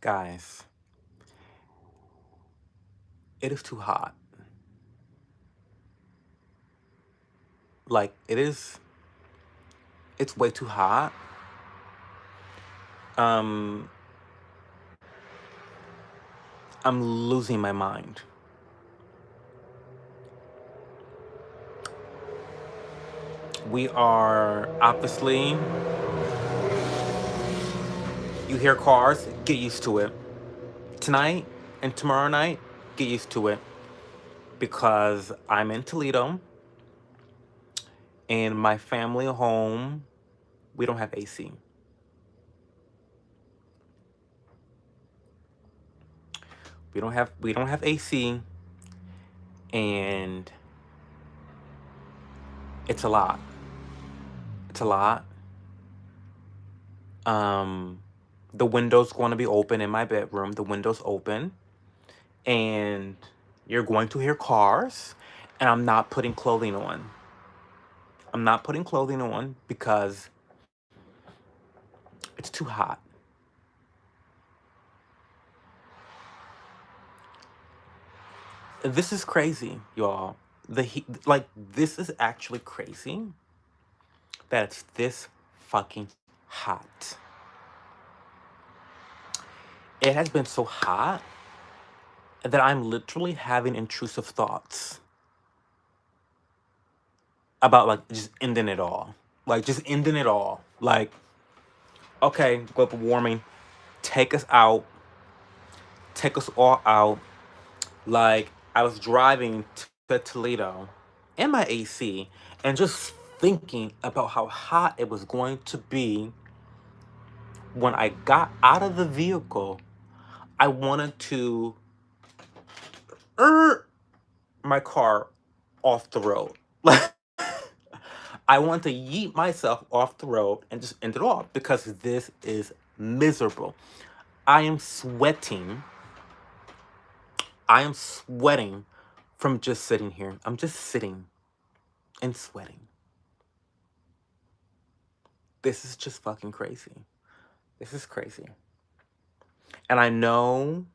Guys, it is too hot. Like, it's way too hot. Um, I'm losing my mind. We are obviously, you hear cars, get used to it. Tonight and tomorrow night, get used to it. Because I'm in Toledo and my family home, we don't have AC. We don't have AC, and it's a lot. It's a lot. Um, the window's going to be open in my bedroom. The window's open, and you're going to hear cars, and I'm not putting clothing on. I'm not putting clothing on because it's too hot. This is crazy, y'all. The heat, like, this is actually crazy that it's this fucking hot. It has been so hot that I'm literally having intrusive thoughts about, like, just ending it all. Like, just ending it all. Like, okay, global warming, take us out, take us all out. Like, I was driving to Toledo in my AC and just thinking about how hot it was going to be when I got out of the vehicle. I wanted to my car off the road. Like, I want to yeet myself off the road and just end it off because this is miserable. I am sweating. I am sweating from just sitting here. I'm just sitting and sweating. This is just fucking crazy. This is crazy. And I know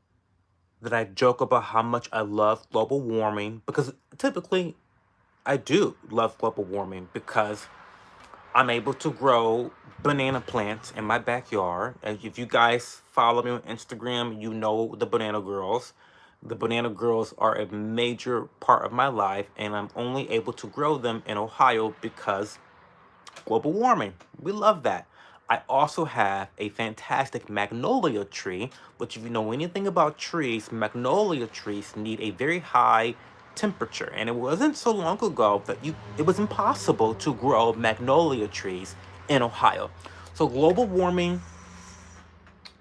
that I joke about how much I love global warming because typically I do love global warming because I'm able to grow banana plants in my backyard. And if you guys follow me on Instagram, you know the banana girls. The banana girls are a major part of my life, and I'm only able to grow them in Ohio because global warming. We love that. I also have a fantastic magnolia tree, which if you know anything about trees, magnolia trees need a very high temperature. And it wasn't so long ago that it was impossible to grow magnolia trees in Ohio. So global warming,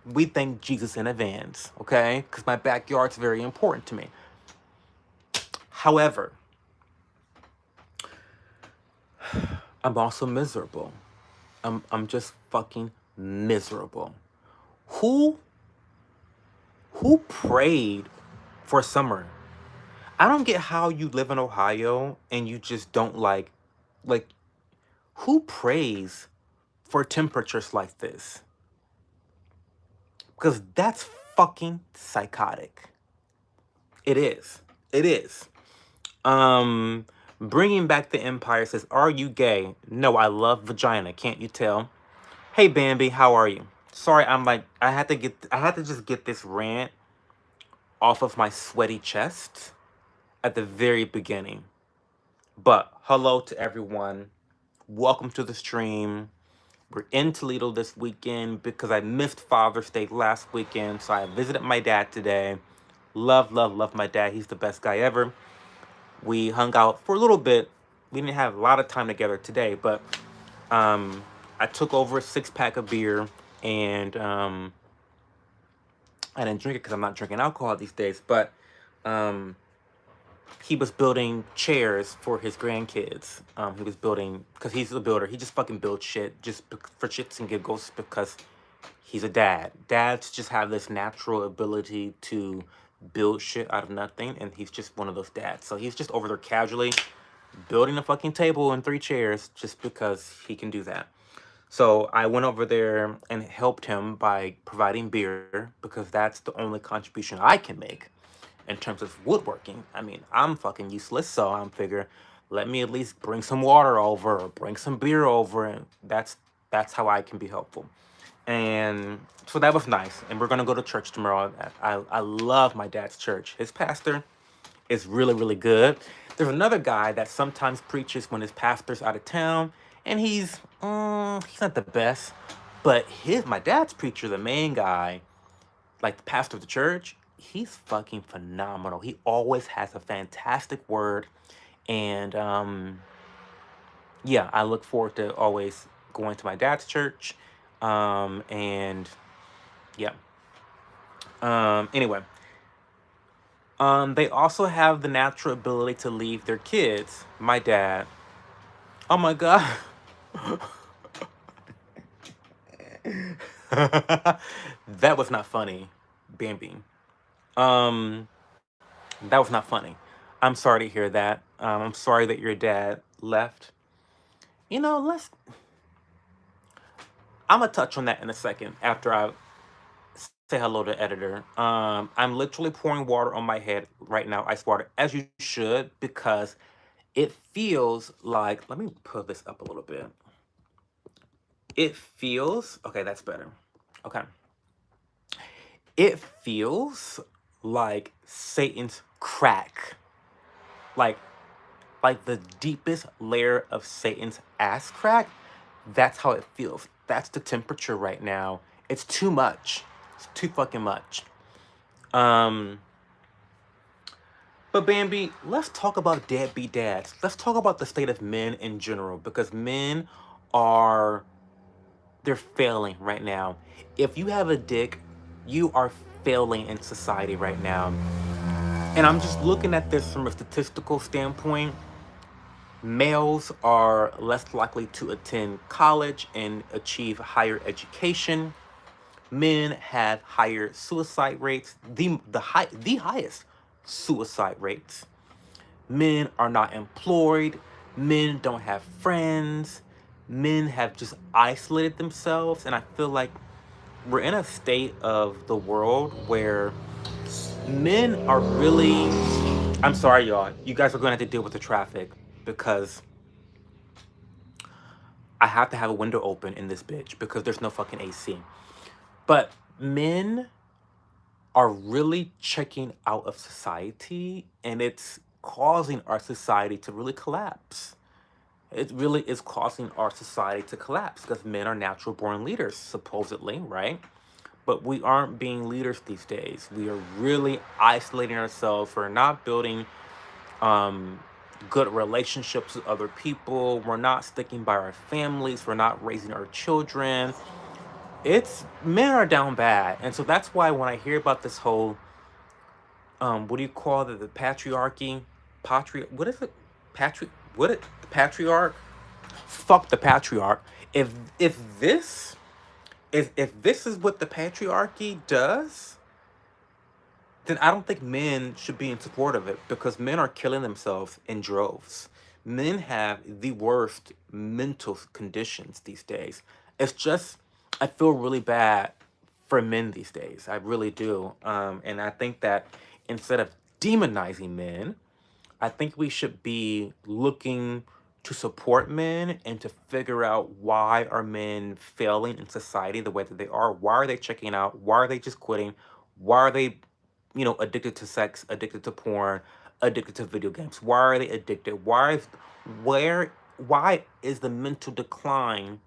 we thank Jesus in advance, okay? Because my backyard's very important to me. However, I'm also miserable. I'm just fucking miserable. Who who prayed for summer? I don't get how you live in Ohio and you just don't like who prays for temperatures like this? Because that's fucking psychotic. It is. It is. Um Bringing Back the Empire says, "Are you gay?" No, I love vagina. Can't you tell? Hey Bambi, how are you? Sorry, I had to just get this rant off of my sweaty chest at the very beginning. But hello to everyone. Welcome to the stream. We're in Toledo this weekend because I missed Father's Day last weekend. So I visited my dad today. Love, love, love my dad. He's the best guy ever. We hung out for a little bit. We didn't have a lot of time together today, but I took over a 6-pack of beer and I didn't drink it because I'm not drinking alcohol these days. But um, he was building chairs for his grandkids. He was building, because he's a builder. He just fucking builds shit just for shits and giggles because he's a dad. Dads just have this natural ability to build shit out of nothing, and he's just one of those dads. So he's just over there casually building a fucking table and 3 chairs just because he can do that. So I went over there and helped him by providing beer because that's the only contribution I can make in terms of woodworking. I mean, I'm fucking useless, so I'm figure let me at least bring some water over or bring some beer over, and that's how I can be helpful. And so that was nice. And we're gonna go to church tomorrow. I love my dad's church. His pastor is really, really good. There's another guy that sometimes preaches when his pastor's out of town, and he's not the best. But my dad's preacher, the main guy, like the pastor of the church, he's fucking phenomenal. He always has a fantastic word, and yeah, I look forward to always going to my dad's church, and yeah. Anyway, they also have the natural ability to leave their kids. My dad. Oh my god. That was not funny, Bambi. Um, that was not funny. I'm sorry to hear that. I'm sorry that your dad left. You know, I'm gonna touch on that in a second after I say hello to editor. I'm literally pouring water on my head right now, ice water, as you should, because it feels like. Let me pull this up a little bit. It feels okay. That's better. Okay. It feels like Satan's crack, like like the deepest layer of Satan's ass crack. That's how it feels. That's the temperature right now. It's too much. It's too fucking much. Um, but Bambi, let's talk about deadbeat dads. Let's talk about the state of men in general because men are they're failing right now. If you have a dick, you are failing in society right now. And I'm just looking at this from a statistical standpoint. Males are less likely to attend college and achieve higher education. Men have higher suicide rates, the highest suicide rates. Men are not employed. Men don't have friends. Men have just isolated themselves, and I feel like we're in a state of the world where men are really. I'm sorry, y'all. You guys are going to have to deal with the traffic because I have to have a window open in this bitch because there's no fucking AC. But men are really checking out of society, and it's causing our society to really collapse. It really is causing our society to collapse because men are natural born leaders, supposedly, right? But we aren't being leaders these days. We are really isolating ourselves. We're not building um, good relationships with other people. We're not sticking by our families. We're not raising our children. It's men are down bad, and so that's why when I hear about this whole what do you call the patriarchy, what is it, the patriarch? Fuck the patriarch. If if this if this is what the patriarchy does, then I don't think men should be in support of it because men are killing themselves in droves. Men have the worst mental conditions these days. It's just, I feel really bad for men these days. I really do. And I think that instead of demonizing men, I think we should be looking to support men and to figure out why are men failing in society the way that they are. Why are they checking out? Why are they just quitting? Why are they, addicted to sex, addicted to porn, addicted to video games? Why are they addicted? Why is the mental decline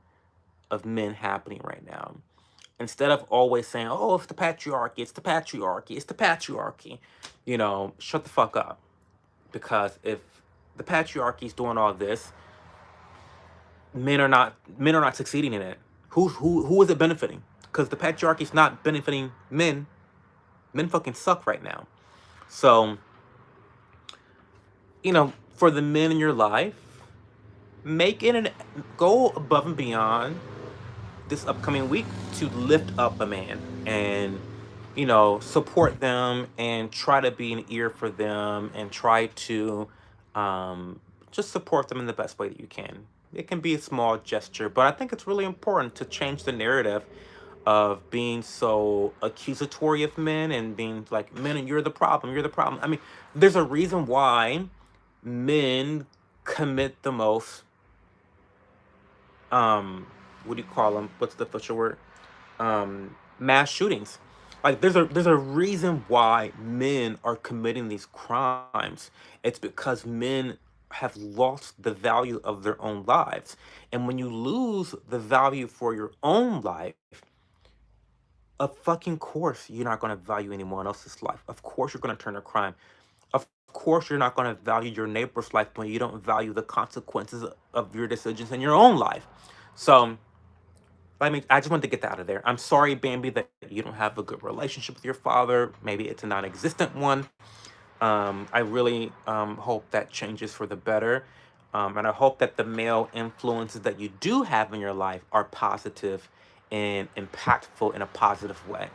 of men happening right now? Instead of always saying, "Oh, it's the patriarchy, it's the patriarchy, it's the patriarchy," shut the fuck up. Because if the patriarchy is doing all this, men are not succeeding in it. Who is it benefiting? Because the patriarchy is not benefiting men. Men fucking suck right now. So, for the men in your life, make it an go above and beyond this upcoming week to lift up a man and support them and try to be an ear for them and try to just support them in the best way that you can. It can be a small gesture, but I think it's really important to change the narrative of being so accusatory of men and being like, men, and you're the problem, you're the problem. I mean, there's a reason why men commit the most, what do you call them? What's the official word? Mass shootings. Like there's a reason why men are committing these crimes. It's because men have lost the value of their own lives. And when you lose the value for your own life, of fucking course you're not going to value anyone else's life. Of course you're going to turn to crime. Of course you're not going to value your neighbor's life when you don't value the consequences of your decisions in your own life. So I mean, I just wanted to get that out of there. I'm sorry, Bambi, that you don't have a good relationship with your father. Maybe it's a non-existent one. I really hope that changes for the better. And I hope that the male influences that you do have in your life are positive and impactful in a positive way.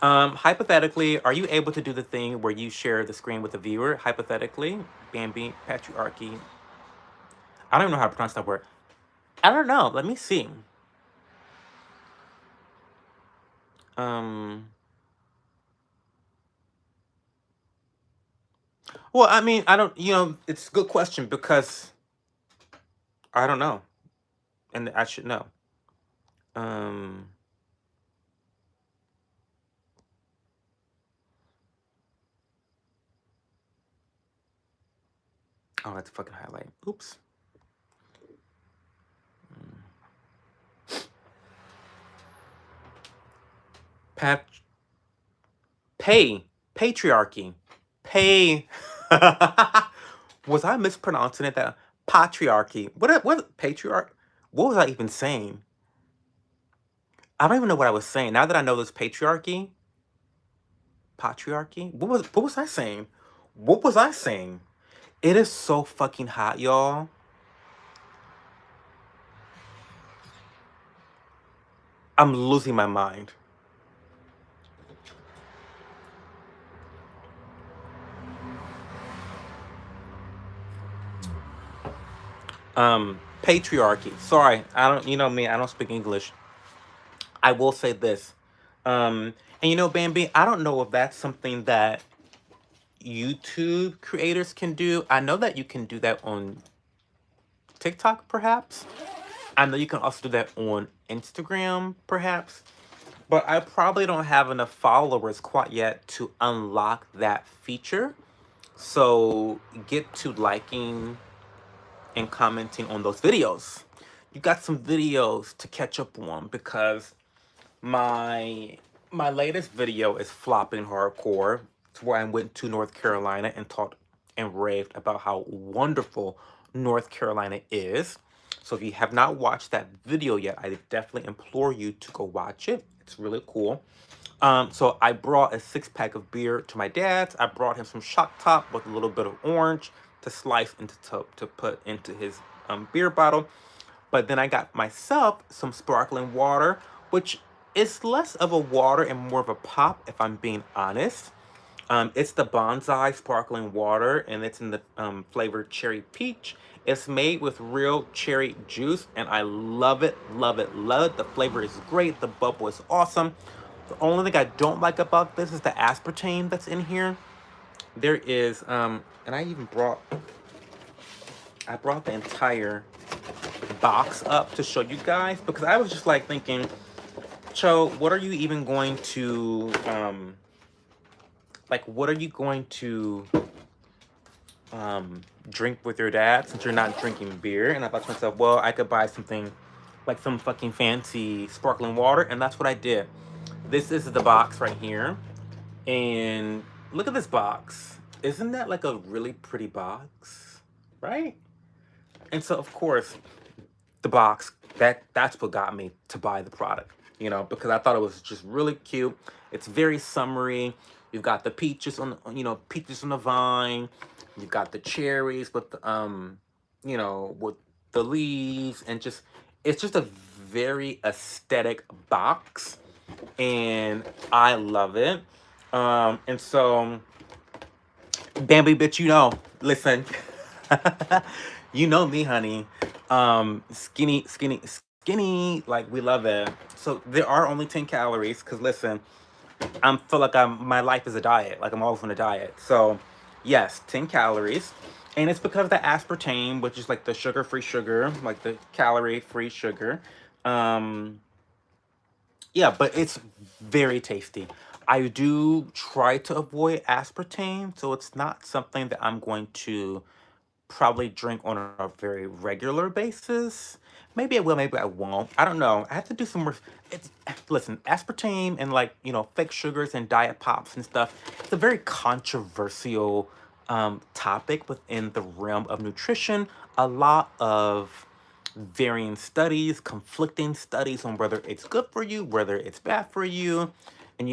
Hypothetically, are you able to do the thing where you share the screen with the viewer? Hypothetically, Bambi, Patriarchy. I don't even know how to pronounce that word. I don't know. Let me see. Um, well, I mean, I don't, it's a good question because I don't know, and I should know. Um, oh, that's a fucking highlight. Oops. Pat, patriarchy, pay. Was I mispronouncing it? That patriarchy. What patriarch? What was I even saying? I don't even know what I was saying. Now that I know this patriarchy. What was I saying? What was I saying? It is so fucking hot, y'all. I'm losing my mind. Patriarchy. Sorry, I don't. You know me. I don't speak English. I will say this. And Bambi, I don't know if that's something that YouTube creators can do. I know that you can do that on TikTok, perhaps. I know you can also do that on Instagram, perhaps. But I probably don't have enough followers quite yet to unlock that feature. So get to liking and commenting on those videos. You got some videos to catch up on because my latest video is flopping hardcore. It's where I went to North Carolina and talked and raved about how wonderful North Carolina is. So if you have not watched that video yet, I definitely implore you to go watch it. It's really cool. So I brought a 6-pack of beer to my dad's. I brought him some shock top with a little bit of orange to slice into to put into his beer bottle. But then I got myself some sparkling water, which is less of a water and more of a pop, if I'm being honest. It's the Bonsai sparkling water, and it's in the flavor cherry peach. It's made with real cherry juice, and I love it, love it, love it. The flavor is great. The bubble is awesome. The only thing I don't like about this is the aspartame that's in here. There is, and I brought the entire box up to show you guys because I was just like thinking, Cho, what are you even going to, what are you going to drink with your dad since you're not drinking beer? And I thought to myself, well, I could buy something like some fucking fancy sparkling water, and that's what I did. This is the box right here, and look at this box. Isn't that like a really pretty box, right? And so of course, the box, that's what got me to buy the product, because I thought it was just really cute. It's very summery. You've got the peaches peaches on the vine. You've got the cherries with the with the leaves, and it's just a very aesthetic box, and I love it. And so Bambi, bitch, listen. You know me, honey. Skinny, skinny, skinny. Like we love it. So there are only 10 calories. Cause listen, I feel like my life is a diet. Like I'm always on a diet. So yes, 10 calories. And it's because of the aspartame, which is like the sugar-free sugar, like the calorie-free sugar. Um, yeah, but it's very tasty. I do try to avoid aspartame, so it's not something that I'm going to probably drink on a very regular basis. Maybe I will, maybe I won't. I don't know. I have to do some more. It's, listen, aspartame and like, fake sugars and diet pops and stuff. It's a very controversial topic within the realm of nutrition. A lot of varying studies, conflicting studies on whether it's good for you, whether it's bad for you. And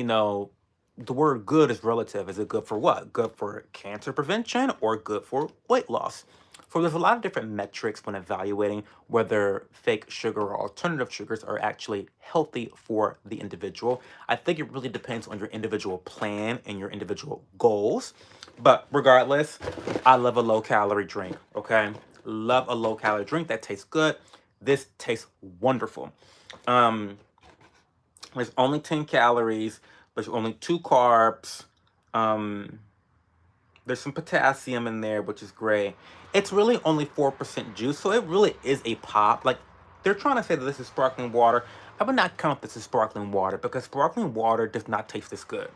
the word good is relative. Is it good for what? Good for cancer prevention or good for weight loss? So there's a lot of different metrics when evaluating whether fake sugar or alternative sugars are actually healthy for the individual. I think it really depends on your individual plan and your individual goals. But regardless, I love a low calorie drink, okay? Love a low calorie drink that tastes good. This tastes wonderful. Um, there's only 10 calories, there's only two carbs. Um, there's some potassium in there, which is great. It's really only 4% juice, so it really is a pop. Like, they're trying to say that this is sparkling water. I would not count this as sparkling water because sparkling water does not taste this good.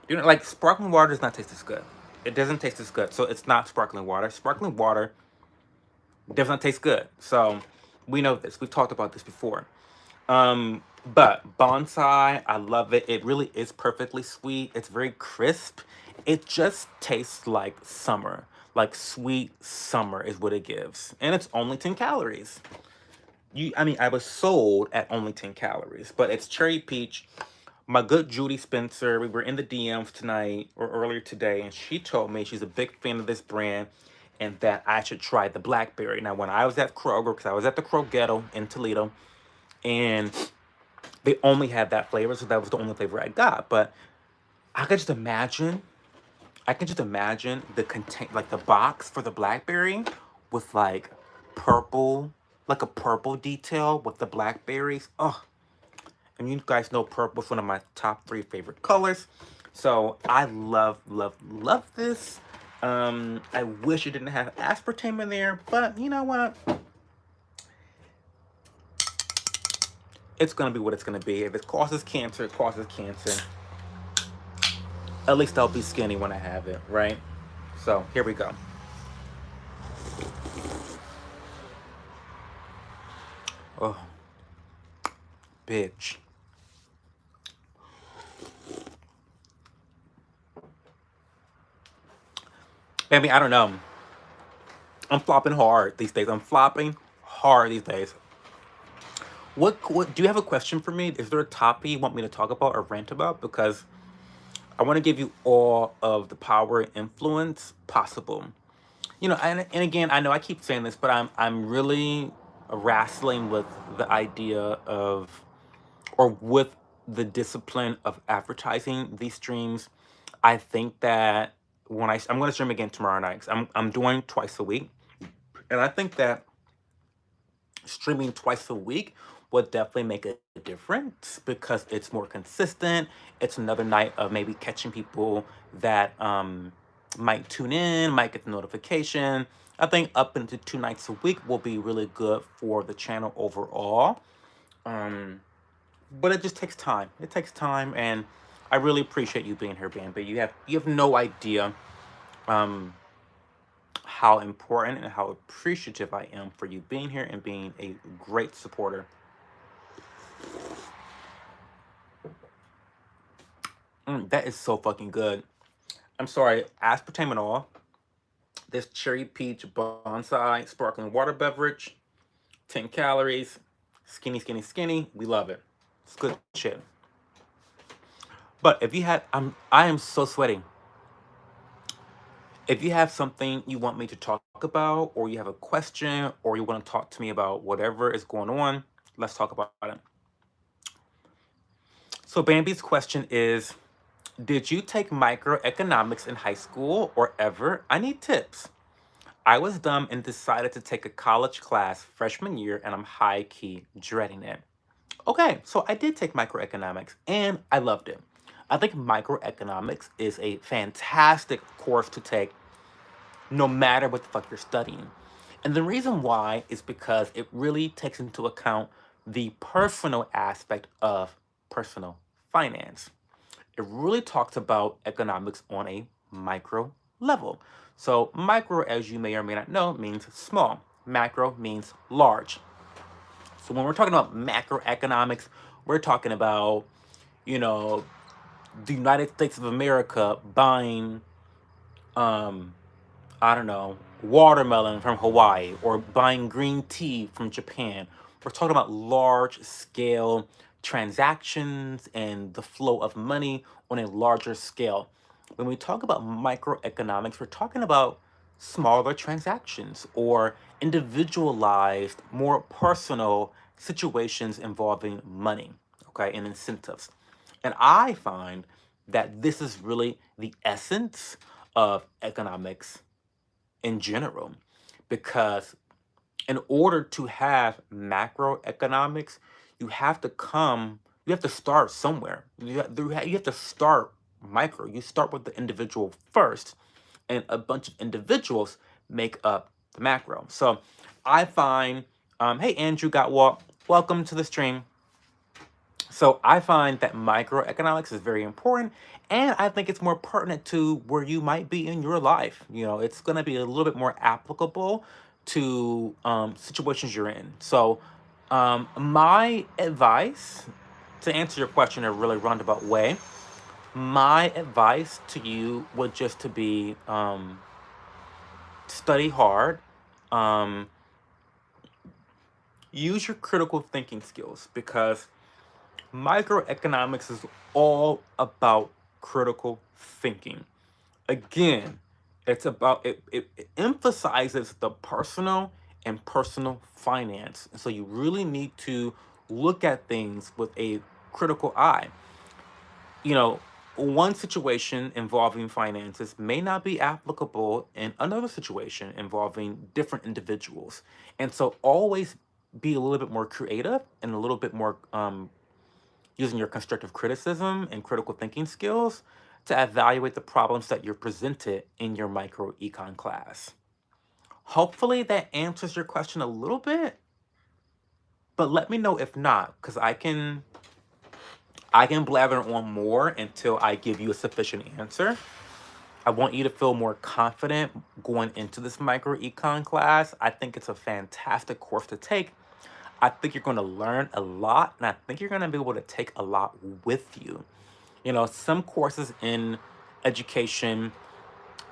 Like, sparkling water does not taste this good. It doesn't taste this good, so it's not sparkling water. Sparkling water does not taste good. So, we know this. We've talked about this before. But bonsai, I love it. It really is perfectly sweet. It's very crisp. It just tastes like summer. Like sweet summer is what it gives. And it's only 10 calories. I was sold at only 10 calories, but it's cherry peach. My good Judy Spencer, we were in the DMs tonight or earlier today, and she told me she's a big fan of this brand and that I should try the blackberry. Now, when I was at Kroger, because I was at the Kroger Ghetto in Toledo, and they only had that flavor, so that was the only flavor I got. But I could just imagine, I can just imagine the contain, like the box for the blackberry with like purple, like a purple detail with the blackberries. Oh, and you guys know purple is one of my top 3 favorite colors. So I love, love, love this. I wish it didn't have aspartame in there, but you know what? It's gonna be what it's gonna be. If it causes cancer, it causes cancer. At least I'll be skinny when I have it, right? So here we go. Oh, bitch. Baby, I don't know. I'm flopping hard these days. I'm flopping hard these days. What do you have a question for me? Is there a topic you want me to talk about or rant about? Because I want to give you all of the power and influence possible. And again, I know I keep saying this, but I'm really wrestling with the idea of or with the discipline of advertising these streams. I think that I'm going to stream again tomorrow night. 'Cause I'm doing twice a week, and I think that streaming twice a week would definitely make a difference because it's more consistent. It's another night of maybe catching people that might tune in, might get the notification. I think up into 2 nights a week will be really good for the channel overall. Um, but it just takes time. It takes time, and I really appreciate you being here, Bambi. You have no idea um, how important and how appreciative I am for you being here and being a great supporter. That is so fucking good. I'm sorry, aspartame and all. This cherry peach bonsai sparkling water beverage, 10 calories, skinny, skinny, skinny. We love it. It's good shit. But if you had, I am so sweaty. If you have something you want me to talk about, or you have a question, or you want to talk to me about whatever is going on, let's talk about it. So Bambi's question is, did you take microeconomics in high school or ever? I need tips. I was dumb and decided to take a college class freshman year, and I'm high key dreading it. Okay, so I did take microeconomics and I loved it. I think microeconomics is a fantastic course to take no matter what the fuck you're studying. And the reason why is because it really takes into account the personal aspect of personal finance. It really talks about economics on a micro level. So, micro, as you may or may not know, means small, macro means large. So, when we're talking about macroeconomics, we're talking about, you know, the United States of America buying um, I don't know, watermelon from Hawaii or buying green tea from Japan. We're talking about large scale transactions and the flow of money on a larger scale. When we talk about microeconomics, we're talking about smaller transactions or individualized, more personal situations involving money, okay, and incentives. And I find that this is really the essence of economics in general, because in order to have macroeconomics, you have to start somewhere. You have to start micro. You start with the individual first, and a bunch of individuals make up the macro. So I find, hey, Andrew Gotwalk, welcome to the stream. So I find that microeconomics is very important, and I think it's more pertinent to where you might be in your life. You know, it's going to be a little bit more applicable to situations you're in. So, my advice, to answer your question in a really roundabout way, my advice to you would just to be study hard, um, use your critical thinking skills, because microeconomics is all about critical thinking. Again, it emphasizes the personal and personal finance. And so you really need to look at things with a critical eye. You know, one situation involving finances may not be applicable in another situation involving different individuals. And so always be a little bit more creative and a little bit more using your constructive criticism and critical thinking skills to evaluate the problems that you're presented in your micro econ class. Hopefully that answers your question a little bit, but let me know if not, because I can blather on more until I give you a sufficient answer. I want you to feel more confident going into this micro econ class. I think it's a fantastic course to take. I think you're going to learn a lot, and I think you're going to be able to take a lot with you. You know, some courses in education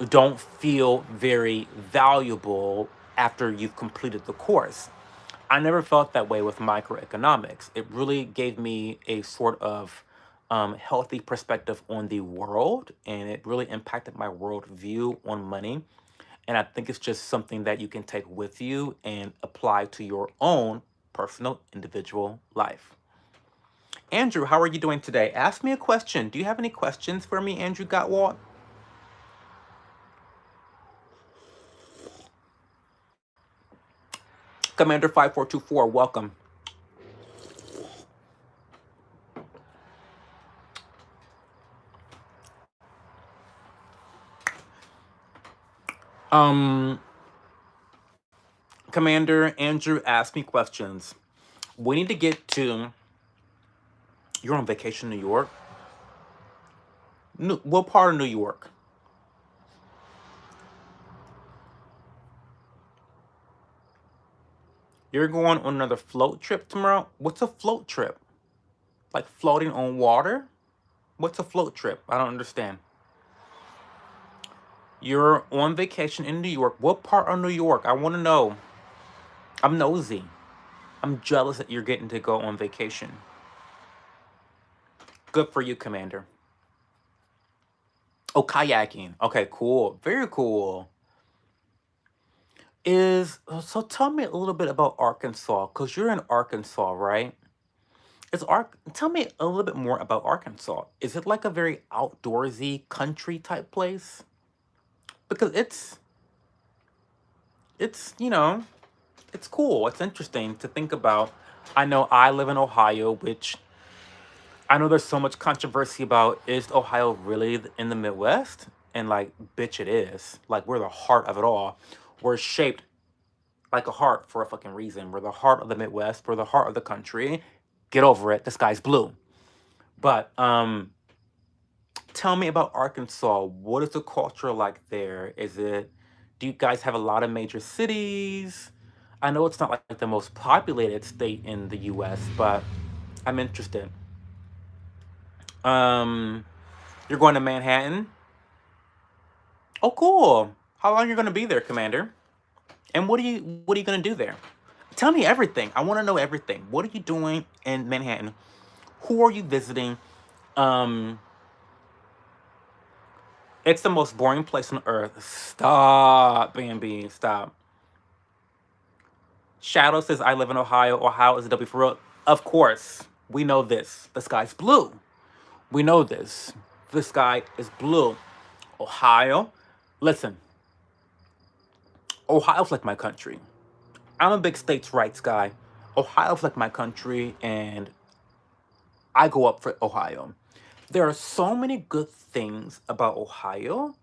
don't feel very valuable after you've completed the course. I never felt that way with microeconomics. It really gave me a sort of healthy perspective on the world, and it really impacted my worldview on money. And I think it's just something that you can take with you and apply to your own personal individual life. Andrew, how are you doing today? Ask me a question. Do you have any questions for me, Andrew Gottwald? Commander 5424, welcome. Um, Commander Andrew asked me questions. We need to get to. You're on vacation in New York? What part of New York? You're going on another float trip tomorrow? What's a float trip? Like floating on water? What's a float trip? I don't understand. You're on vacation in New York. What part of New York? I want to know. I'm nosy. I'm jealous that you're getting to go on vacation. Good for you, Commander. Oh, kayaking. Okay, cool. Very cool. So tell me a little bit about Arkansas, because you're in Arkansas, right? Tell me a little bit more about Arkansas. Is it like a very outdoorsy country type place? Because it's, it's cool. It's interesting to think about. I know I live in Ohio, which I know there's so much controversy about, is Ohio really in the Midwest? And like, bitch, it is. Like, we're the heart of it all. We're shaped like a heart for a fucking reason. We're the heart of the Midwest. We're the heart of the country. Get over it. The sky's blue. But tell me about Arkansas. What is the culture like there? Do you guys have a lot of major cities? I know it's not like the most populated state in the US, but I'm interested. Um, you're going to Manhattan? Oh, cool. How long are you going to be there, Commander? And what are you going to do there? Tell me everything. I want to know everything. What are you doing in Manhattan? Who are you visiting? Um, it's the most boring place on earth. Stop, Bambi. Stop. Shadow says, I live in Ohio. Ohio is a W for real. Of course. We know this. The sky's blue. We know this. The sky is blue. Ohio. Listen, Ohio's like my country. I'm a big states' rights guy. Ohio's like my country, and I go up for Ohio. There are so many good things about Ohio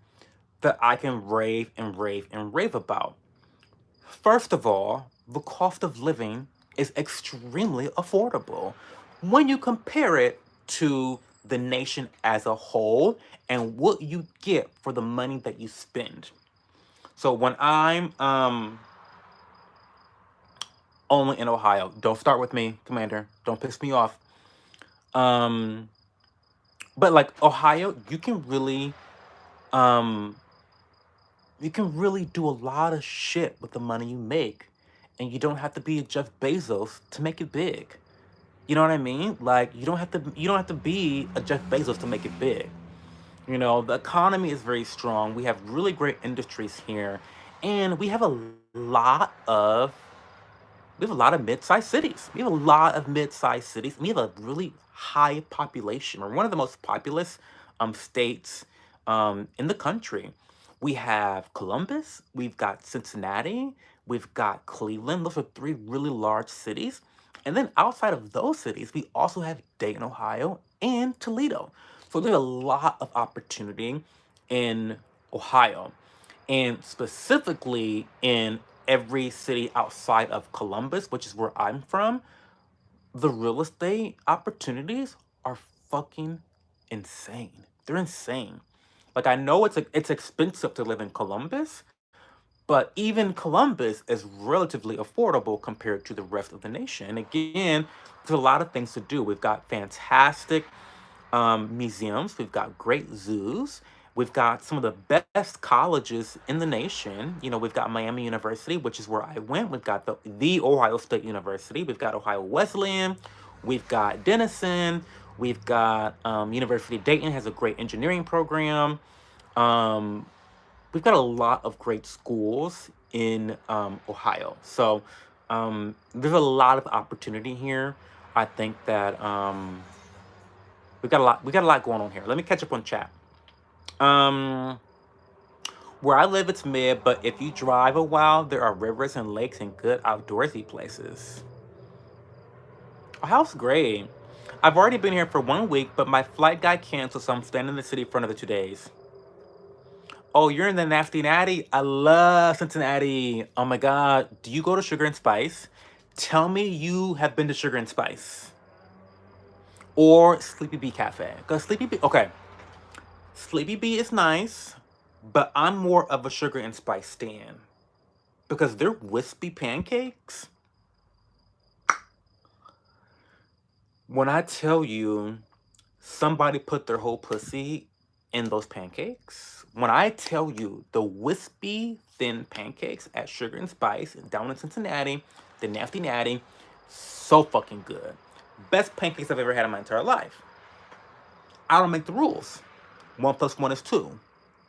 that I can rave and rave and rave about. First of all, the cost of living is extremely affordable when you compare it to the nation as a whole and what you get for the money that you spend. So when I'm only in Ohio, don't start with me, Commander. Don't piss me off. Um, but like Ohio, um you can really do a lot of shit with the money you make, and you don't have to be Jeff Bezos to make it big. You know what I mean? Like you don't have to be a Jeff Bezos to make it big. The economy is very strong. We have really great industries here, and lot of we have a lot of mid-sized cities. We have a lot of mid-sized cities. We have a really high population. We're one of the most populous states in the country. We have Columbus, we've got Cincinnati, we've got Cleveland. Those are three really large cities. And then outside of those cities, we also have Dayton, Ohio, and Toledo. So there's a lot of opportunity in Ohio, and specifically in every city outside of Columbus, which is where I'm from. The real estate opportunities are fucking insane. They're insane. Like, I know it's expensive to live in Columbus, but even Columbus is relatively affordable compared to the rest of the nation. And again, there's a lot of things to do. We've got fantastic museums. We've got great zoos. We've got some of the best colleges in the nation. We've got Miami University, which is where I went. We've got the Ohio State University. We've got Ohio Wesleyan. We've got Denison. We've got University of Dayton has a great engineering program. Um, we've got a lot of great schools in Ohio. So there's a lot of opportunity here. I think that we got a lot going on here. Let me catch up on chat. Um, where I live, it's mid, but if you drive a while, there are rivers and lakes and good outdoorsy places. Ohio's great. I've already been here for 1 week, but my flight got canceled, so I'm staying in the city for another 2 days. Oh, you're in the Nasty Natty? I love Cincinnati. Oh my God. Do you go to Sugar and Spice? Tell me you have been to Sugar and Spice. Or Sleepy Bee Cafe. Because okay, Sleepy Bee is nice, but I'm more of a Sugar and Spice stan. Because their wispy pancakes, when I tell you somebody put their whole pussy in those pancakes, when I tell you the wispy thin pancakes at Sugar and Spice down in Cincinnati, the Nasty Natty, so fucking good. Best pancakes I've ever had in my entire life. I don't make the rules. 1 + 1 is 2.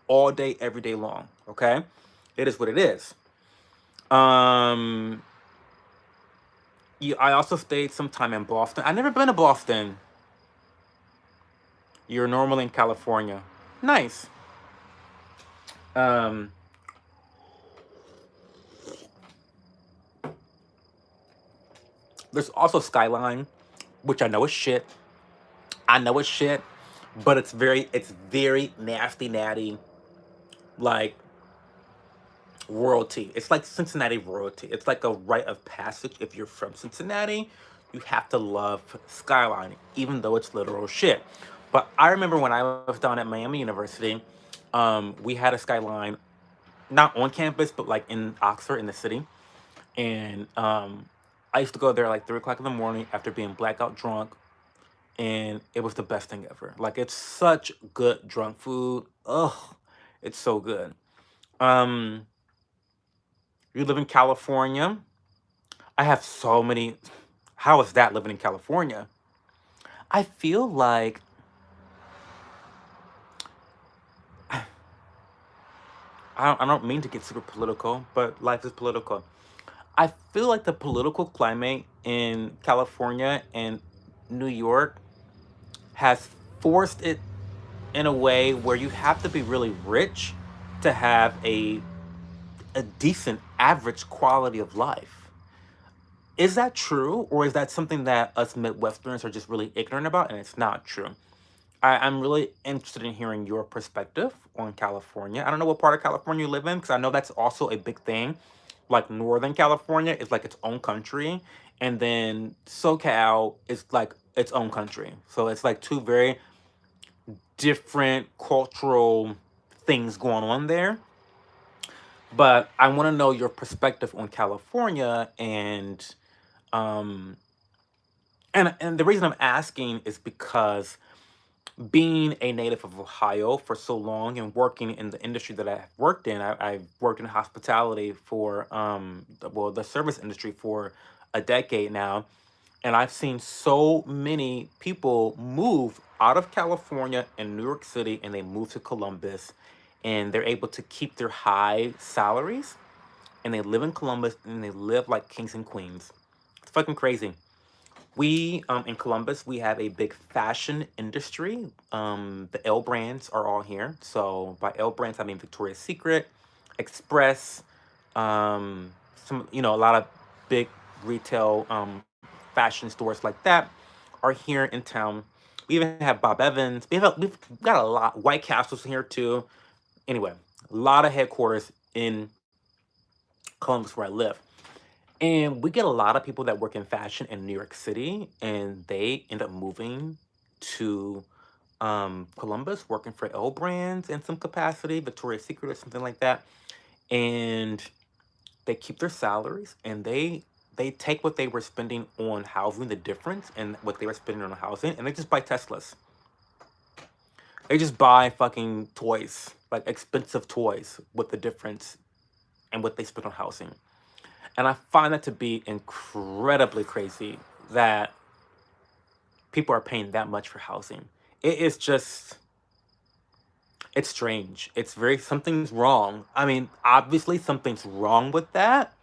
All day, every day long. Okay? It is what it is. I also stayed some time in Boston. I've never been to Boston. You're normally in California. Nice. Um, There's also Skyline, which I know is shit. I know it's shit, but it's very nasty, natty, like royalty. It's like Cincinnati royalty. It's like a rite of passage. If you're from Cincinnati, you have to love Skyline, even though it's literal shit. But I remember when I was down at Miami University, we had a Skyline, not on campus, but like in Oxford, in the city. And I used to go there like 3 o'clock in the morning after being blackout drunk, and it was the best thing ever. Like, it's such good drunk food. Ugh, it's so good. Um, you live in California. I have so many. How is that living in California? I feel like I don't mean to get super political, but life is political. I feel like the political climate in California and New York has forced it in a way where you have to be really rich to have a decent average quality of life. Is that true, or is that something that us Midwesterners are just really ignorant about and it's not true? I'm really interested in hearing your perspective on California. I don't know what part of California you live in, because I know that's also a big thing. Like, Northern California is like its own country, and then SoCal is like its own country. So it's like two very different cultural things going on there. But I want to know your perspective on California, um and the reason I'm asking is because being a native of Ohio for so long and working in the industry that I've worked in, I've worked in hospitality for, the service industry for a decade now. And I've seen so many people move out of California and New York City, and they move to Columbus, and they're able to keep their high salaries, and they live in Columbus, and they live like kings and queens. It's fucking crazy. We in Columbus, we have a big fashion industry. The L brands are all here. So by L brands, I mean Victoria's Secret, Express, some, a lot of big retail fashion stores like that are here in town. We even have Bob Evans. We've got a lot. White Castle's here too. Anyway, a lot of headquarters in Columbus where I live. And we get a lot of people that work in fashion in New York City, and they end up moving to Columbus, working for L Brands in some capacity, Victoria's Secret or something like that. And they keep their salaries, and they take what they were spending on housing, the difference, and what they were spending on housing, and they just buy Teslas. They just buy fucking toys, like expensive toys, with the difference and what they spend on housing. And I find that to be incredibly crazy that people are paying that much for housing. It is just, it's strange. It's very, something's wrong. I mean, obviously, something's wrong with that.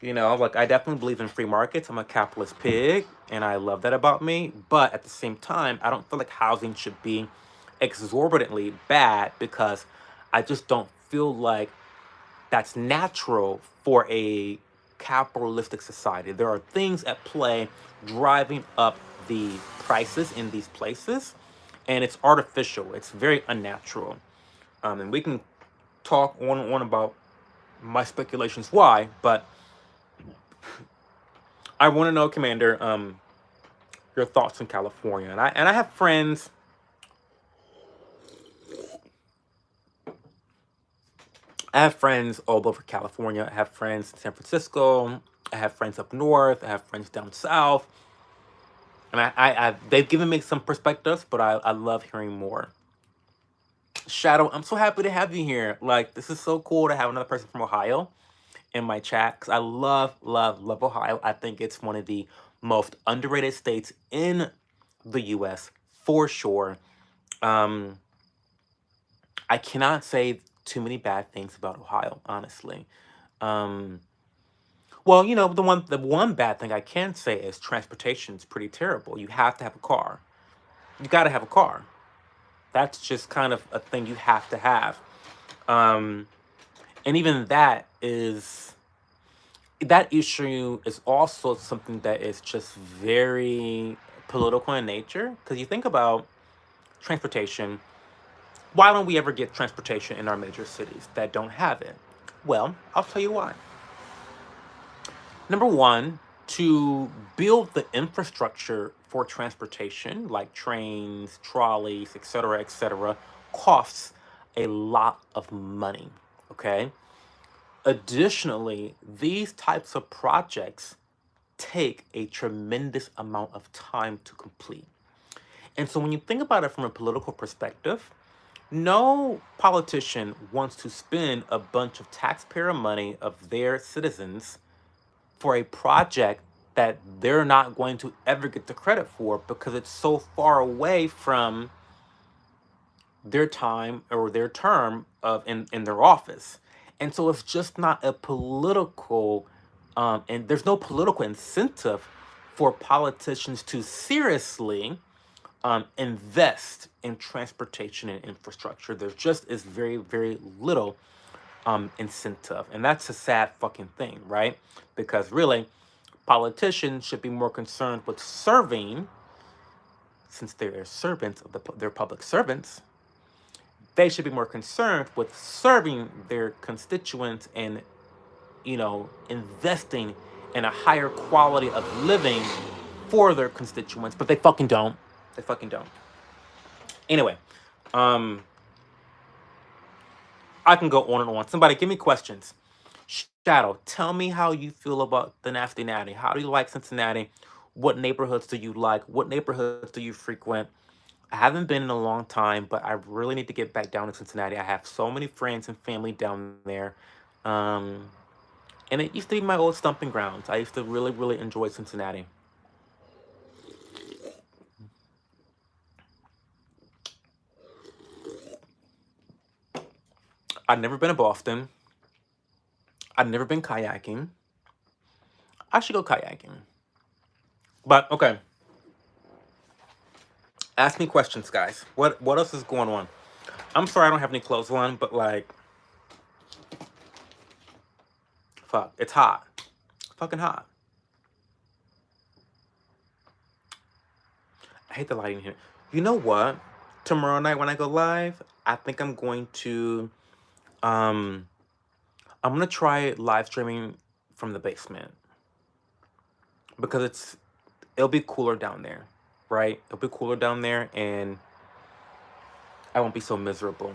Like, I definitely believe in free markets. I'm a capitalist pig, and I love that about me. But at the same time, I don't feel like housing should be exorbitantly bad, because I just don't feel like that's natural for a capitalistic society. There are things at play driving up the prices in these places, and it's artificial. It's very unnatural. And we can talk on and on about my speculations why, but I want to know, Commander, your thoughts on California. And I have friends. I have friends all over California. I have friends in San Francisco. I have friends up north. I have friends down south. And they've given me some perspectives, but I love hearing more. Shadow, I'm so happy to have you here. Like, this is so cool to have another person from Ohio in my chat, because I love, love, love Ohio. I think it's one of the most underrated states in the U.S. for sure. Um, I cannot say too many bad things about Ohio, honestly. Um, well, the one bad thing I can say is transportation is pretty terrible. You have to have a car. You got to have a car. That's just kind of a thing you have to have. Um, and even that is that issue is also something that is just very political in nature. Because you think about transportation, why don't we ever get transportation in our major cities that don't have it? Well, I'll tell you why. Number one, to build the infrastructure for transportation, like trains, trolleys, etc., costs a lot of money. Okay. Additionally, these types of projects take a tremendous amount of time to complete. And so when you think about it from a political perspective, no politician wants to spend a bunch of taxpayer money of their citizens for a project that they're not going to ever get the credit for because it's so far away from their time or their term of in their office. And so it's just not a political and there's no political incentive for politicians to seriously invest in transportation and infrastructure. There just is very, very little incentive. And that's a sad fucking thing, right? Because really, politicians should be more concerned with serving, since they're servants of their public servants. They should be more concerned with serving their constituents and, investing in a higher quality of living for their constituents. But they fucking don't. They fucking don't. Anyway, um, I can go on and on. Somebody give me questions. Shadow, tell me how you feel about the Nasty Natty. How do you like Cincinnati? What neighborhoods do you like? What neighborhoods do you frequent? I haven't been in a long time, but I really need to get back down to Cincinnati. I have so many friends and family down there. Um, and it used to be my old stomping grounds. I used to really, really enjoy Cincinnati. I've never been to Boston. I've never been kayaking. I should go kayaking. But okay, ask me questions, guys. What else is going on? I'm sorry I don't have any clothes on, but like, fuck, it's hot. Fucking hot. I hate the lighting here. You know what? Tomorrow night when I go live, I think um I'm gonna try live streaming from the basement because it'll be cooler down there, right? It'll be cooler down there and I won't be so miserable.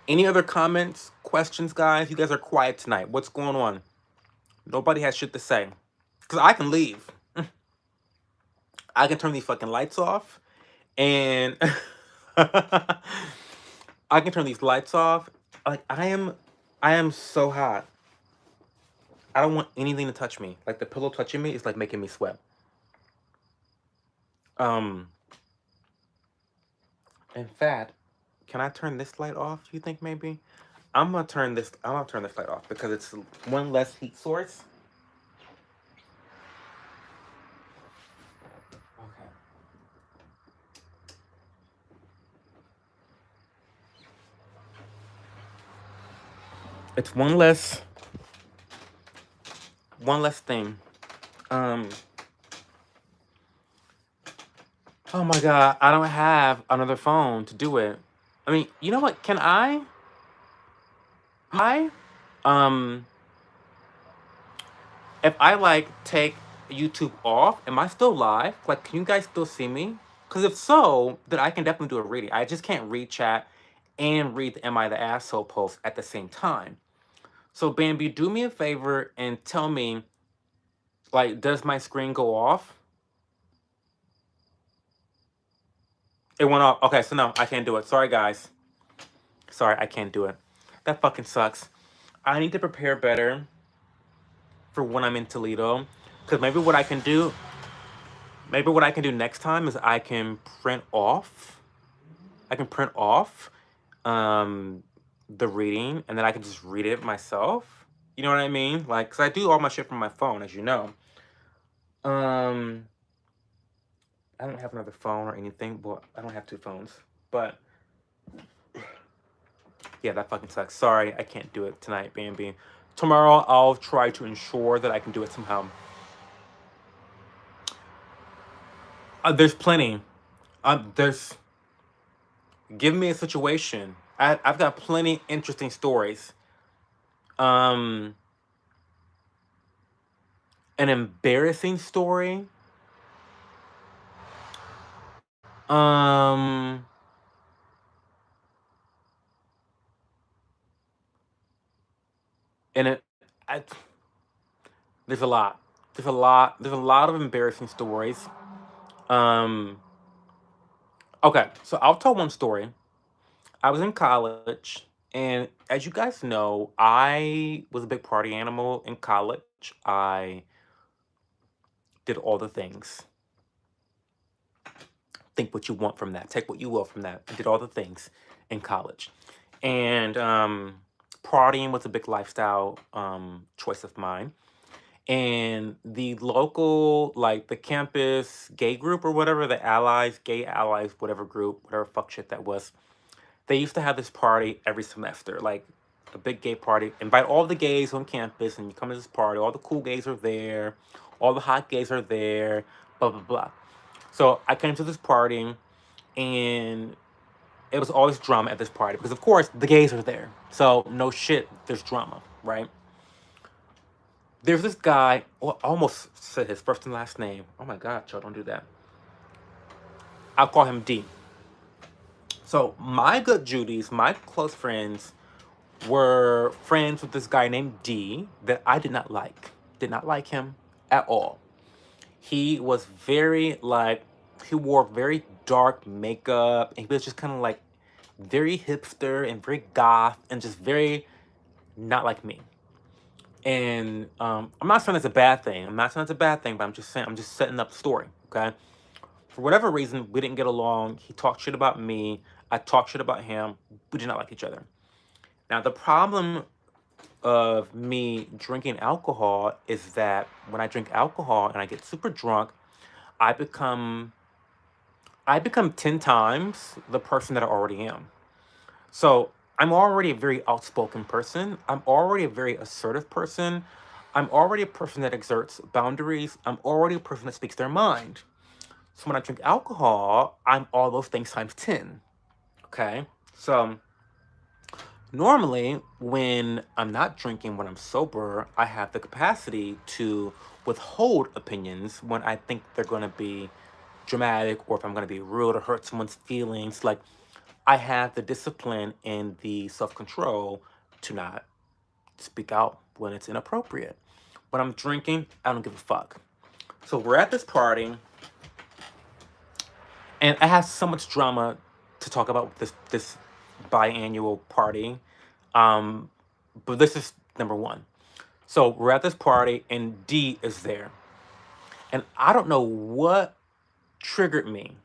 Any other comments, questions, guys? You guys are quiet tonight. What's going on? Nobody has shit to say. Cause I can leave. I can turn these fucking lights off and I can turn these lights off. Like I am so hot. I don't want anything to touch me. Like the pillow touching me is like making me sweat. Um, in fact, can I turn this light off? Do you think maybe? I'm gonna turn this light off because it's one less heat source. Okay. It's one less thing. Um, oh my god, I don't have another phone to do it. I mean, you know what? Can I um if I like take YouTube off, am I still live? Like, can you guys still see me? Because if so, then I can definitely do a reading. I just can't read chat and read the Am I the Asshole post at the same time. So, Bambi, do me a favor and tell me, like, does my screen go off? It went off. Okay, so no, I can't do it. Sorry, guys. Sorry, I can't do it. That fucking sucks. I need to prepare better for when I'm in Toledo. Because maybe what I can do next time is I can print off the reading and then I can just read it myself. You know what I mean? Like, because I do all my shit from my phone, as you know. Um, I don't have another phone or anything. Well, I don't have two phones. But yeah, that fucking sucks. Sorry, I can't do it tonight, Bambi. Tomorrow, I'll try to ensure that I can do it somehow. There's plenty. There's. Give me a situation. I've got plenty interesting stories. Um, an embarrassing story. Um, and it, I, there's a lot. There's a lot. There's a lot of embarrassing stories. Um, okay, so I'll tell one story. I was in college, and as you guys know, I was a big party animal in college. I did all the things. Think what you want from that. Take what you will from that. I did all the things in college. And partying was a big lifestyle choice of mine. And the local, like the campus gay group or whatever, the allies, gay allies, whatever group, whatever fuck shit that was, they used to have this party every semester, like a big gay party. Invite all the gays on campus, and you come to this party. All the cool gays are there, all the hot gays are there, blah blah blah. So I came to this party, and it was always drama at this party because, of course, the gays are there. So no shit, there's drama, right? There's this guy. Well, I almost said his first and last name. Oh my god, Joe, don't do that. I'll call him D. So my good Judies, my close friends, were friends with this guy named D that I did not like. Did not like him at all. He was very like he wore very dark makeup, and he was just kind of like very hipster and very goth and just very not like me. And I'm not saying it's a bad thing. I'm not saying it's a bad thing, but I'm just saying I'm just setting up the story. Okay. For whatever reason, we didn't get along. He talked shit about me. I talked shit about him. We did not like each other. Now the problem of me drinking alcohol is that when I drink alcohol and I get super drunk, I become I become 10 times the person that I already am. So I'm already a very outspoken person. I'm already a very assertive person. I'm already a person that exerts boundaries. I'm already a person that speaks their mind. So when I drink alcohol, I'm all those things times 10. Okay? So normally, when I'm not drinking, when I'm sober, I have the capacity to withhold opinions when I think they're going to be dramatic or if I'm going to be rude or hurt someone's feelings. Like, I have the discipline and the self control to not speak out when it's inappropriate. When I'm drinking, I don't give a fuck. So we're at this party, and I have so much drama to talk about with this biannual party. Um, but this is number one. So we're at this party, and D is there, and I don't know what triggered me,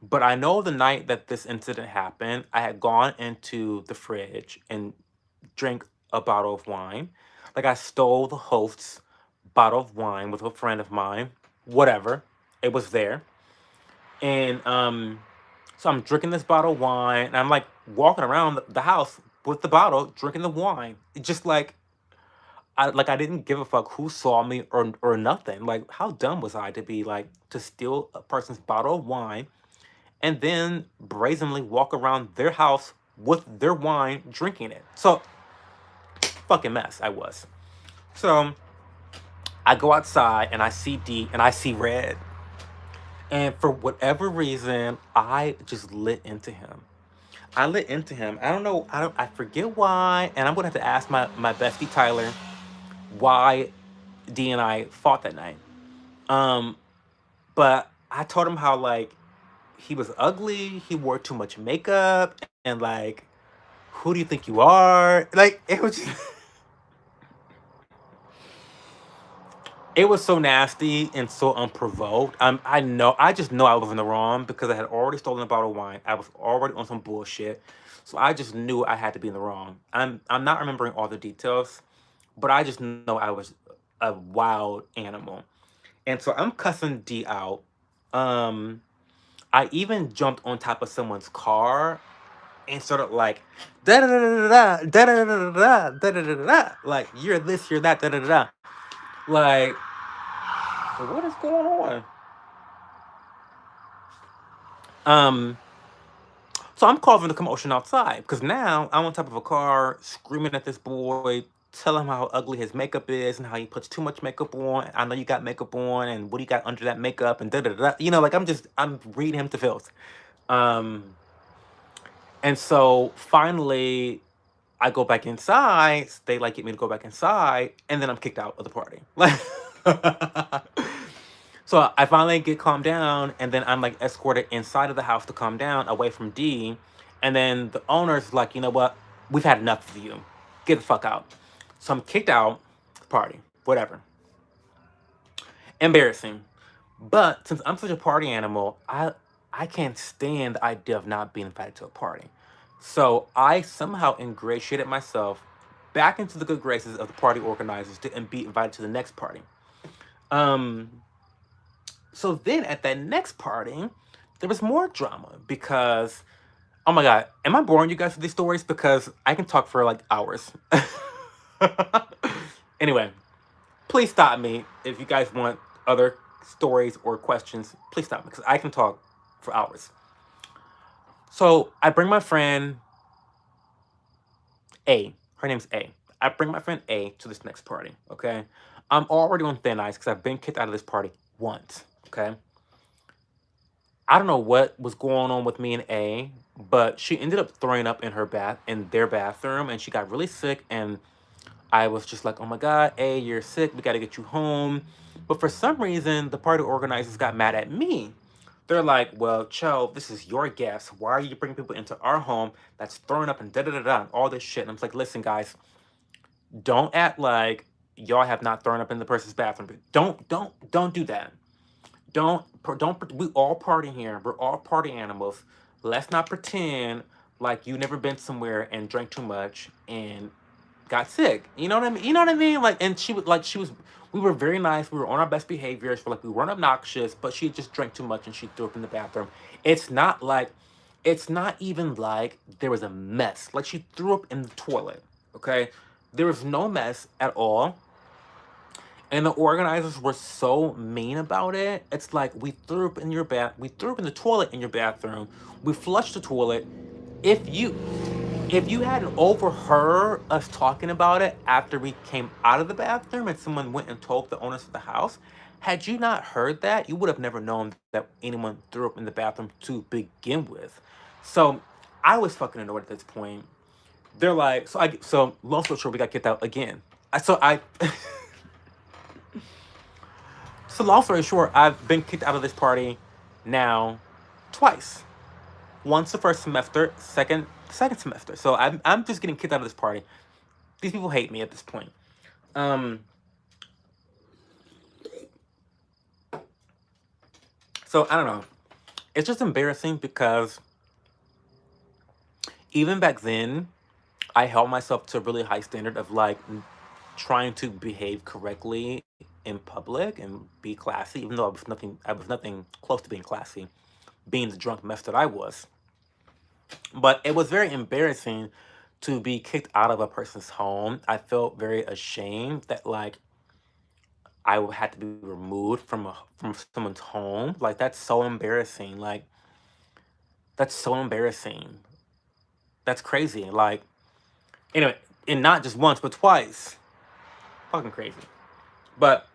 but I know the night that this incident happened, I had gone into the fridge and drank a bottle of wine. Like I stole the host's bottle of wine with a friend of mine. Whatever, it was there, and so I'm drinking this bottle of wine, and I'm like walking around the house with the bottle, drinking the wine. It's just like I didn't give a fuck who saw me or nothing. Like how dumb was I to be like to steal a person's bottle of wine and then brazenly walk around their house with their wine, drinking it. So fucking mess I was. So I go outside and I see D and I see red. And for whatever reason, I just lit into him. I lit into him. I don't know. I forget why. And I'm gonna have to ask my bestie Tyler why D and I fought that night. Um, but I told him how like he was ugly. He wore too much makeup, and like, who do you think you are? Like it was just, it was so nasty and so unprovoked. I know. I just know I was in the wrong because I had already stolen a bottle of wine. I was already on some bullshit. So I just knew I had to be in the wrong. I'm not remembering all the details, but I just know I was a wild animal. And so I'm cussing D out. I even jumped on top of someone's car and started like da da da da da da da da da da da da, like you're this, you're that, da da da. Like, what is going on? Um, so I'm causing the commotion outside because now I'm on top of a car screaming at this boy, telling him how ugly his makeup is and how he puts too much makeup on. I know you got makeup on, and what do you got under that makeup, and da da da. You know, like I'm reading him to filth. Um, and so finally, I go back inside. They like get me to go back inside, and then I'm kicked out of the party. Like, so I finally get calmed down, and then I'm like escorted inside of the house to calm down, away from D. And then the owner's like, you know what? We've had enough of you. Get the fuck out. So I'm kicked out. Party, whatever. Embarrassing. But since I'm such a party animal, I can't stand the idea of not being invited to a party. So I somehow ingratiated myself back into the good graces of the party organizers to and be invited to the next party. Um, so then at that next party, there was more drama because, oh my god, am I boring you guys with these stories? Because I can talk for like hours. Anyway, please stop me if you guys want other stories or questions. Please stop me because I can talk for hours. So I bring my friend A. Her name's A. I bring my friend A to this next party. Okay, I'm already on thin ice because I've been kicked out of this party once. Okay, I don't know what was going on with me and A, but she ended up throwing up in their bathroom, and she got really sick. And I was just like, oh my God, A, you're sick. We got to get you home. But for some reason, the party organizers got mad at me. They're like, well, Cho, this is your guest. Why are you bringing people into our home that's throwing up and da da da da and all this shit? And I'm just like, listen, guys, don't act like y'all have not thrown up in the person's bathroom. Don't do that. Don't. We all party here. We're all party animals. Let's not pretend like you never been somewhere and drank too much and got sick. You know what I mean? You know what I mean? Like, and she was. We were very nice. We were on our best behaviors. Like, we weren't obnoxious, but she just drank too much and she threw up in the bathroom. It's not like, it's not even like there was a mess. Like, she threw up in the toilet. Okay, there was no mess at all. And the organizers were so mean about it. It's like, we threw up in the toilet in your bathroom. We flushed the toilet. If you if you hadn't overheard us talking about it after we came out of the bathroom and someone went and told the owners of the house, had you not heard that, you would have never known that anyone threw up in the bathroom to begin with. So I was fucking annoyed at this point. They're like, so long story short, we got kicked out again. I so long story short, I've been kicked out of this party now twice. Once the first semester, second semester. So I'm just getting kicked out of this party. These people hate me at this point. Um, so I don't know. It's just embarrassing because even back then, I held myself to a really high standard of like trying to behave correctly in public and be classy, even though I was nothing close to being classy, being the drunk mess that I was. But it was very embarrassing to be kicked out of a person's home. I felt very ashamed that like I would have to be removed from someone's home. Like, that's so embarrassing. Like, that's so embarrassing. That's crazy. Like, anyway, and not just once but twice. Fucking crazy. But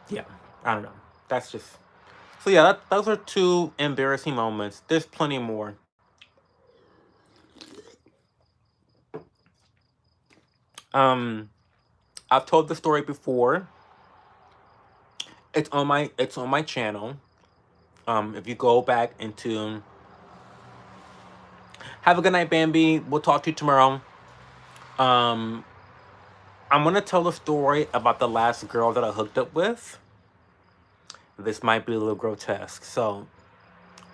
yeah, I don't know. That's just so yeah. Those are two embarrassing moments. There's plenty more. Um, I've told the story before. It's on my channel. If you go back into have a good night, Bambi. We'll talk to you tomorrow. Um, I'm gonna tell a story about the last girl that I hooked up with. This might be a little grotesque, so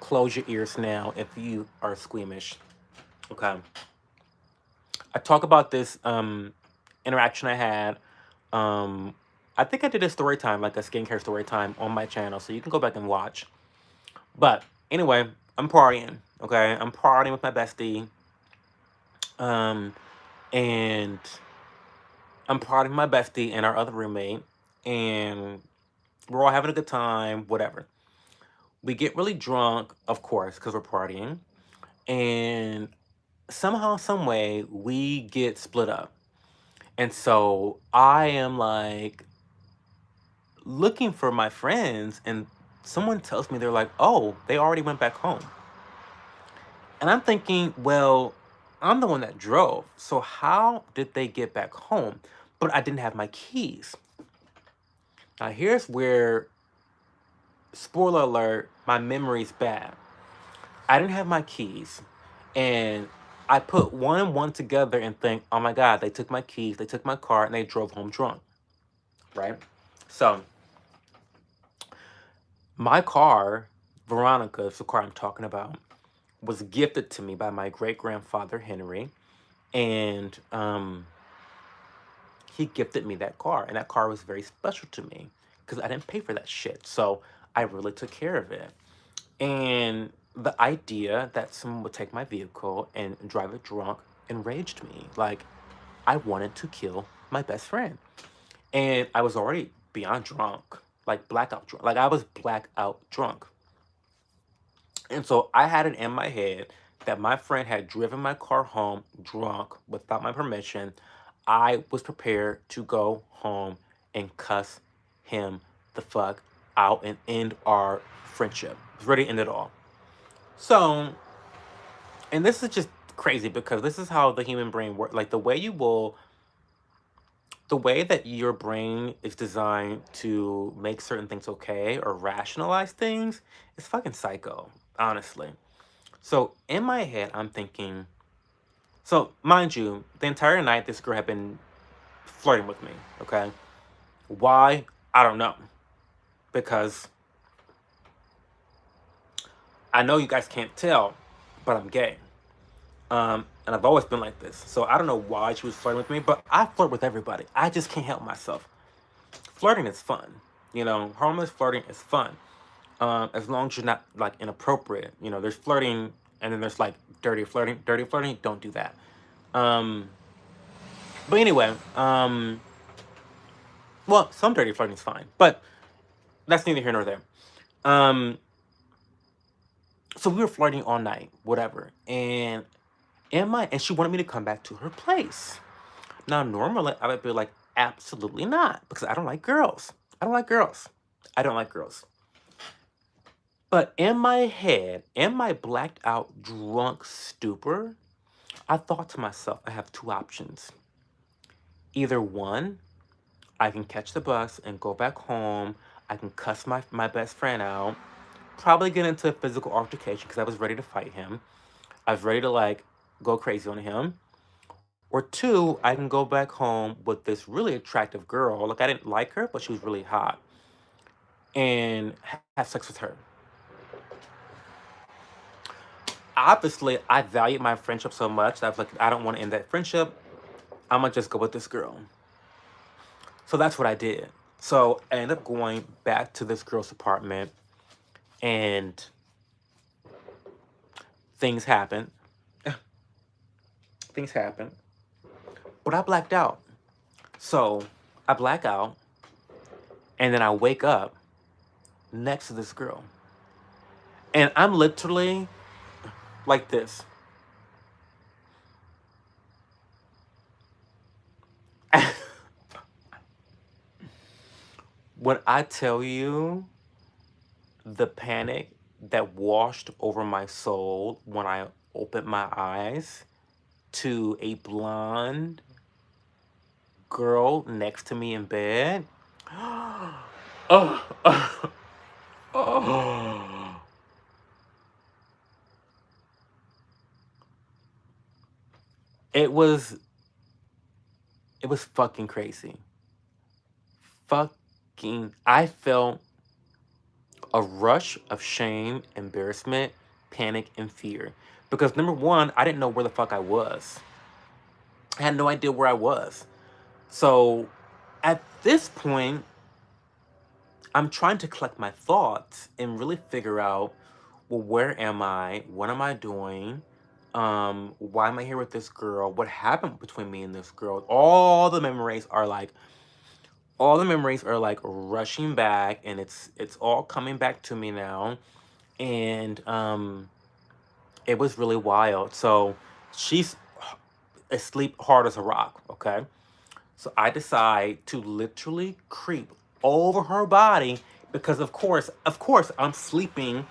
close your ears now if you are squeamish. Okay. I talk about this interaction I had. Um, I think I did a story time, like a skincare story time on my channel, so you can go back and watch. But anyway, I'm partying. Okay, I'm partying with my bestie. Um, and I'm partying with my bestie and our other roommate, and we're all having a good time. Whatever. We get really drunk, of course, because we're partying, and somehow, some way, we get split up. And so I am like looking for my friends, and someone tells me they're like, "Oh, they already went back home." And I'm thinking, well, I'm the one that drove. So how did they get back home? But I didn't have my keys. Now, here's where, spoiler alert, my memory's bad. I didn't have my keys. And I put one and one together and think, oh my God, they took my keys, they took my car, and they drove home drunk. Right? So, my car, Veronica, is the car I'm talking about, was gifted to me by my great grandfather, Henry. And he gifted me that car, and that car was very special to me because I didn't pay for that shit. So I really took care of it. And the idea that someone would take my vehicle and drive it drunk enraged me. Like, I wanted to kill my best friend. And I was already beyond drunk, like blackout drunk. Like, I was blackout drunk. And so I had it in my head that my friend had driven my car home drunk without my permission. I was prepared to go home and cuss him the fuck out and end our friendship. I was ready to end it all. So, and this is just crazy because this is how the human brain works. Like, the way that your brain is designed to make certain things okay or rationalize things is fucking psycho, honestly. So in my head, I'm thinking, so mind you, the entire night this girl had been flirting with me, okay? Why? I don't know. Because I know you guys can't tell, but I'm gay. And I've always been like this. So I don't know why she was flirting with me, but I flirt with everybody. I just can't help myself. Flirting is fun. You know, harmless flirting is fun. As long as you're not like inappropriate. You know, there's flirting and then there's like dirty flirting. Dirty flirting, don't do that. Um, but anyway, well, some dirty flirting is fine, but that's neither here nor there. Um, so we were flirting all night, whatever, and and she wanted me to come back to her place. Now, normally I would be like, absolutely not, because I don't like girls. I don't like girls. I don't like girls. But in my head, in my blacked out drunk stupor, I thought to myself, I have two options. Either one, I can catch the bus and go back home. I can cuss my best friend out. Probably get into a physical altercation because I was ready to fight him. I was ready to like go crazy on him. Or two, I can go back home with this really attractive girl. Like, I didn't like her, but she was really hot. And have sex with her. Obviously, I valued my friendship so much that I was like, I don't want to end that friendship. I'm gonna just go with this girl. So that's what I did. So I ended up going back to this girl's apartment, and things happened. Things happened. But I blacked out. So I black out, and then I wake up next to this girl. And I'm literally like this. When I tell you the panic that washed over my soul when I opened my eyes to a blonde girl next to me in bed. Oh, oh. It was it was fucking crazy. Fucking I felt a rush of shame, embarrassment, panic, and fear. Because number one, I didn't know where the fuck I was. I had no idea where I was. So at this point, I'm trying to collect my thoughts and really figure out well, where am I? What am I doing? Why am I here with this girl? What happened between me and this girl? All the memories are like rushing back, and it's all coming back to me now. And it was really wild. So she's asleep hard as a rock, okay? So I decide to literally creep over her body because of course, I'm sleeping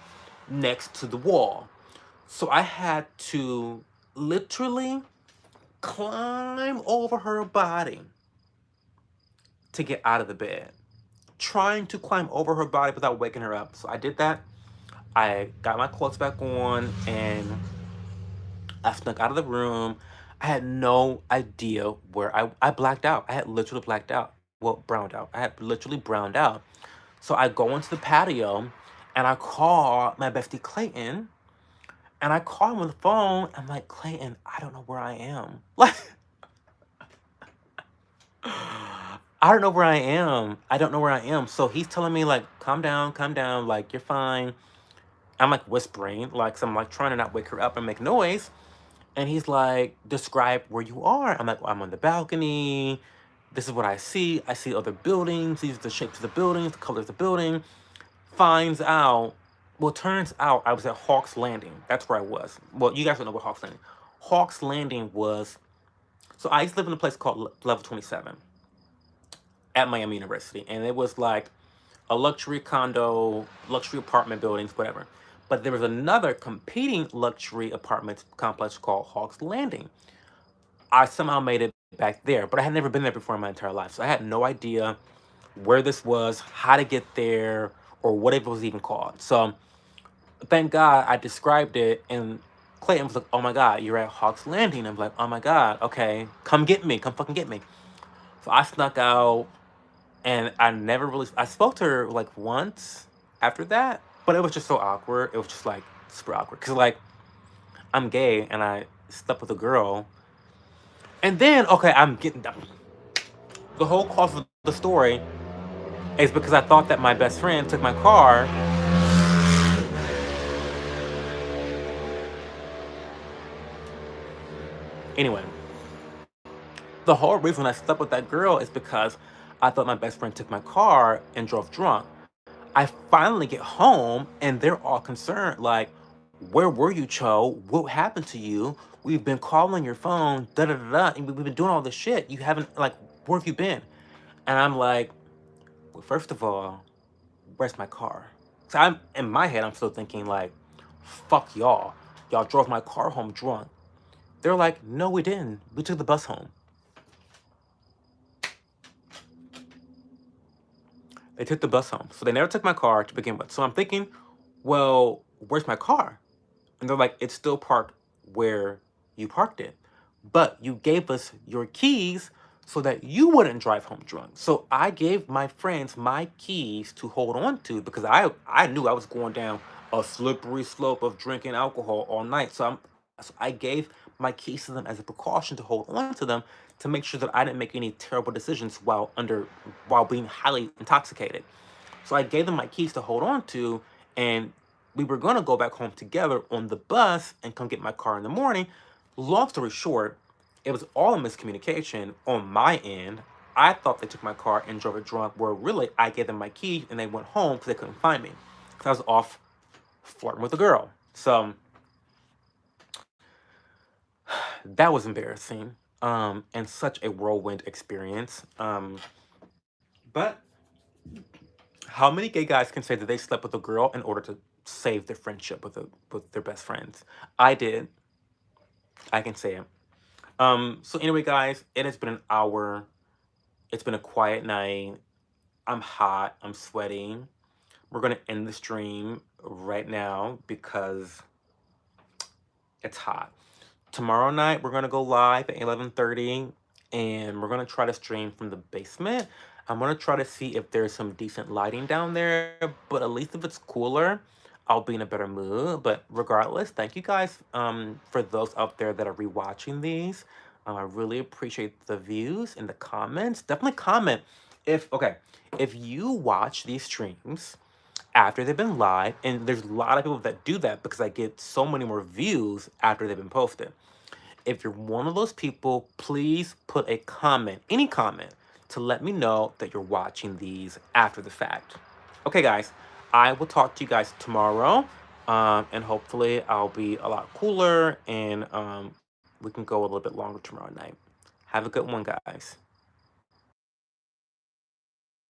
next to the wall. So I had to literally climb over her body to get out of the bed. Trying to climb over her body without waking her up. So I did that. I got my clothes back on and I snuck out of the room. I had no idea where I blacked out. I had literally blacked out. Well, browned out. I had literally browned out. So I go into the patio and I call my bestie Clayton and I call him on the phone. I'm like, Clayton, I don't know where I am. Like, I don't know where I am. I don't know where I am. So he's telling me, like, calm down, like, you're fine. I'm like whispering, like, so I'm like trying to not wake her up and make noise. And he's like, describe where you are. I'm like, well, I'm on the balcony. This is what I see. I see other buildings. These are the shapes of the buildings, the colors of the building. Finds out, well, turns out I was at Hawks Landing. That's where I was. Well, you guys don't know what Hawks Landing. Hawks Landing was, so I used to live in a place called Level 27 at Miami University. And it was like a luxury condo, luxury apartment buildings, whatever. But there was another competing luxury apartment complex called Hawks Landing. I somehow made it back there, but I had never been there before in my entire life. So I had no idea where this was, how to get there, or what it was even called. So thank God I described it, and Clayton was like, oh my God, you're at Hawks Landing. I'm like, oh my God, okay, come get me, come fucking get me. So I snuck out, and I never really, I spoke to her like once after that, but it was just so awkward. It was just like super awkward. Cause like, I'm gay and I slept with a girl. And then, okay, I'm getting, the whole cause of the story is because I thought that my best friend took my car. Anyway, the whole reason I slept with that girl is because I thought my best friend took my car and drove drunk. I finally get home and they're all concerned, like, where were you, Cho? What happened to you? We've been calling your phone, da da da da, and we've been doing all this shit. You haven't, like, where have you been? And I'm like, well, first of all, where's my car? So I'm in my head, I'm still thinking, like, fuck y'all. Y'all drove my car home drunk. They're like, no, we didn't. We took the bus home. They took the bus home. So they never took my car to begin with. So I'm thinking, well, where's my car? And they're like, it's still parked where you parked it. But you gave us your keys so that you wouldn't drive home drunk. So I gave my friends my keys to hold on to because I knew I was going down a slippery slope of drinking alcohol all night. So I gave my keys to them as a precaution to hold on to them to make sure that I didn't make any terrible decisions while being highly intoxicated. So I gave them my keys to hold on to, and we were gonna go back home together on the bus and come get my car in the morning. Long story short, it was all a miscommunication on my end. I thought they took my car and drove it drunk, where really I gave them my key and they went home because they couldn't find me. Because I was off flirting with a girl. So that was embarrassing. And such a whirlwind experience. But how many gay guys can say that they slept with a girl in order to save their friendship with their best friends? I did. I can say it. So anyway, guys, it has been an hour. It's been a quiet night. I'm hot. I'm sweating. We're gonna end the stream right now because it's hot. Tomorrow night we're gonna go live at 11:30, and we're gonna try to stream from the basement. I'm gonna try to see if there's some decent lighting down there, but at least if it's cooler, I'll be in a better mood. But regardless, thank you guys for those out there that are rewatching these. I really appreciate the views and the comments. Definitely comment if you watch these streams after they've been live. And there's a lot of people that do that because I get so many more views after they've been posted. If you're one of those people, please put a comment, any comment, to let me know that you're watching these after the fact. Okay, guys, I will talk to you guys tomorrow. And hopefully I'll be a lot cooler and we can go a little bit longer tomorrow night. Have a good one, guys.